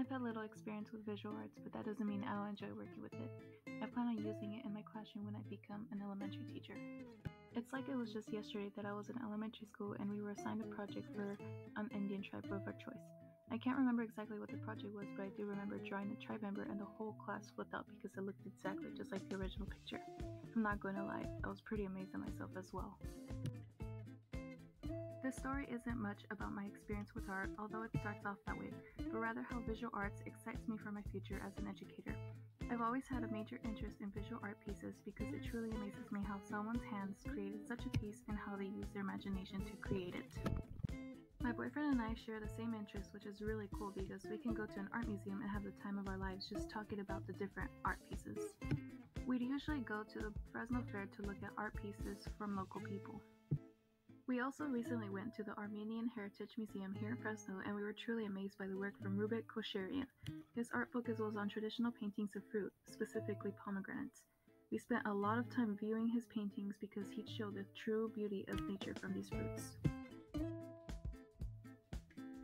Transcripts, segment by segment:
I've had little experience with visual arts, but that doesn't mean I'll enjoy working with it. I plan on using it in my classroom when I become an elementary teacher. It's like it was just yesterday that I was in elementary school and we were assigned a project for an Indian tribe of our choice. I can't remember exactly what the project was, but I do remember drawing a tribe member and the whole class flipped out because it looked exactly just like the original picture. I'm not going to lie, I was pretty amazed at myself as well. This story isn't much about my experience with art, although it starts off that way, but rather how visual arts excites me for my future as an educator. I've always had a major interest in visual art pieces because it truly amazes me how someone's hands created such a piece and how they use their imagination to create it. My boyfriend and I share the same interest, which is really cool because we can go to an art museum and have the time of our lives just talking about the different art pieces. We'd usually go to the Fresno Fair to look at art pieces from local people. We also recently went to the Armenian Heritage Museum here in Fresno, and we were truly amazed by the work from Rubik Kosharian. His art focus was on traditional paintings of fruit, specifically pomegranates. We spent a lot of time viewing his paintings because he'd show the true beauty of nature from these fruits.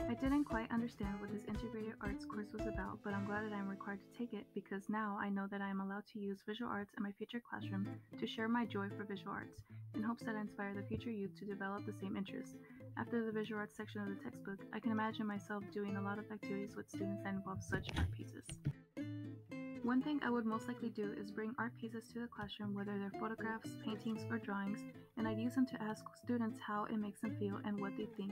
I didn't quite understand what his integrated arts course was about, but I'm glad that I'm required to take it because now I know that I am allowed to use visual arts in my future classroom to share my joy for visual arts, in hopes that I inspire the future youth to develop the same interests. After the visual arts section of the textbook, I can imagine myself doing a lot of activities with students that involve such art pieces. One thing I would most likely do is bring art pieces to the classroom, whether they're photographs, paintings, or drawings, and I'd use them to ask students how it makes them feel and what they think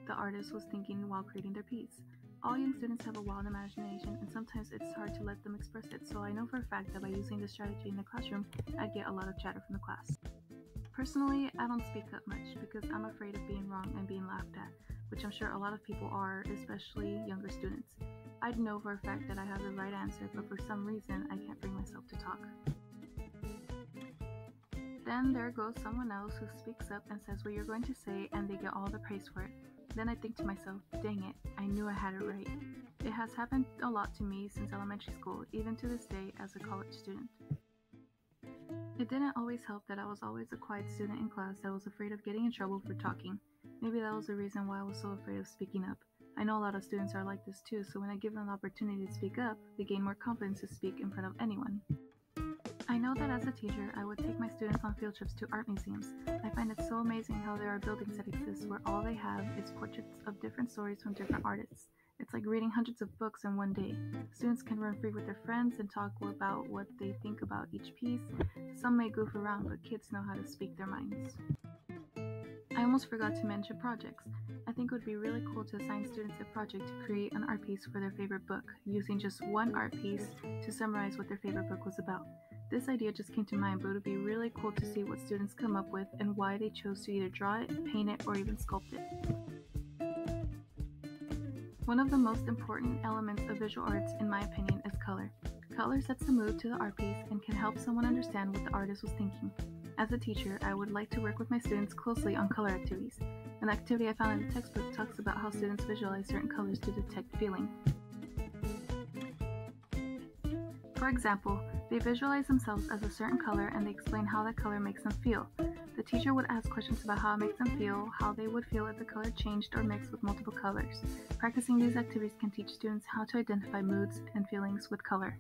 the artist was thinking while creating their piece. All young students have a wild imagination, and sometimes it's hard to let them express it, so I know for a fact that by using this strategy in the classroom, I'd get a lot of chatter from the class. Personally, I don't speak up much because I'm afraid of being wrong and being laughed at, which I'm sure a lot of people are, especially younger students. I'd know for a fact that I have the right answer, but for some reason, I can't bring myself to talk. Then there goes someone else who speaks up and says what you're going to say, and they get all the praise for it. Then I think to myself, dang it, I knew I had it right. It has happened a lot to me since elementary school, even to this day as a college student. It didn't always help that I was always a quiet student in class that was afraid of getting in trouble for talking. Maybe that was the reason why I was so afraid of speaking up. I know a lot of students are like this too, so when I give them the opportunity to speak up, they gain more confidence to speak in front of anyone. I know that as a teacher, I would take my students on field trips to art museums. I find it so amazing how there are buildings that exist where all they have is portraits of different stories from different artists. It's like reading hundreds of books in one day. Students can run free with their friends and talk about what they think about each piece. Some may goof around, but kids know how to speak their minds. I almost forgot to mention projects. I think it would be really cool to assign students a project to create an art piece for their favorite book, using just one art piece to summarize what their favorite book was about. This idea just came to mind, but it would be really cool to see what students come up with and why they chose to either draw it, paint it, or even sculpt it. One of the most important elements of visual arts, in my opinion, is color. Color sets the mood to the art piece and can help someone understand what the artist was thinking. As a teacher, I would like to work with my students closely on color activities. An activity I found in the textbook talks about how students visualize certain colors to detect feeling. For example, they visualize themselves as a certain color and they explain how that color makes them feel. The teacher would ask questions about how it makes them feel, how they would feel if the color changed or mixed with multiple colors. Practicing these activities can teach students how to identify moods and feelings with color.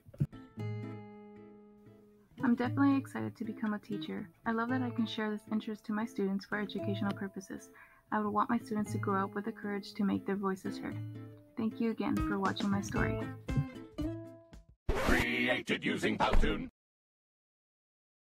I'm definitely excited to become a teacher. I love that I can share this interest to my students for educational purposes. I would want my students to grow up with the courage to make their voices heard. Thank you again for watching my story. Created using Powtoon.